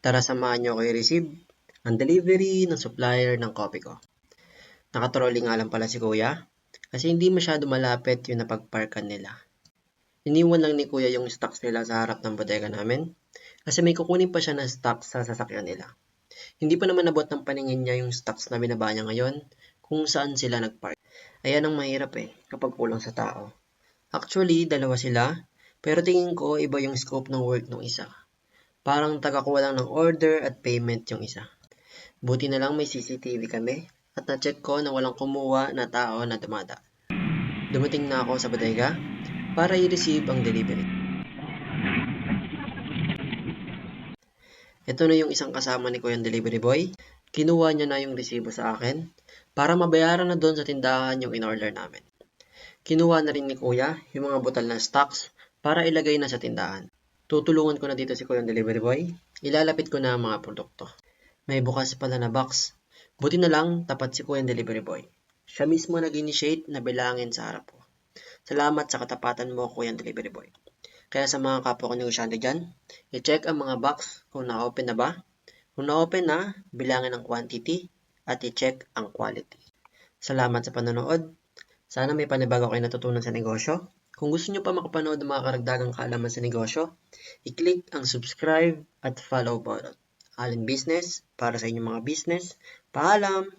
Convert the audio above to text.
Tara samahan niyo ako i-receive ang delivery ng supplier ng coffee ko. Nakatrolley nga lang pala si Kuya kasi hindi masyado malapit yung napagparkan nila. Iniwan lang ni Kuya yung stocks nila sa harap ng bodega namin kasi may kukunin pa siya ng stocks sa sasakyan nila. Hindi pa naman nabot ng paningin niya yung stocks na binaba niya ngayon kung saan sila nagpark. Ayan ang mahirap kapag kulang sa tao. Actually, dalawa sila, pero tingin ko iba yung scope ng work ng isa. Parang tagakuha lang ng order at payment yung isa. Buti na lang may CCTV kami at na-check ko na walang kumuha na tao na dumada. Dumating na ako sa bodega para i-receive ang delivery. Ito na yung isang kasama ni Kuya delivery boy. Kinuha niya na yung resibo sa akin para mabayaran na doon sa tindahan yung in-order namin. Kinuha na rin ni Kuya yung mga butal na stocks para ilagay na sa tindahan. Tutulungan ko na dito si Kuya delivery boy. Ilalapit ko na ang mga produkto. May bukas pala na box. Buti na lang tapat si Kuya delivery boy. Siya mismo nag-initiate na bilangin sa harap ko. Salamat sa katapatan mo, Kuya delivery boy. Kaya sa mga kapwa ko negosyante dyan, i-check ang mga box kung na-open na ba. Kung na-open na, bilangin ang quantity at i-check ang quality. Salamat sa panonood. Sana may panibago kayo natutunan sa negosyo. Kung gusto nyo pa makapanood ng mga karagdagang kaalaman sa negosyo, i-click ang subscribe at follow button. Alin Business, para sa inyong mga business. Paalam!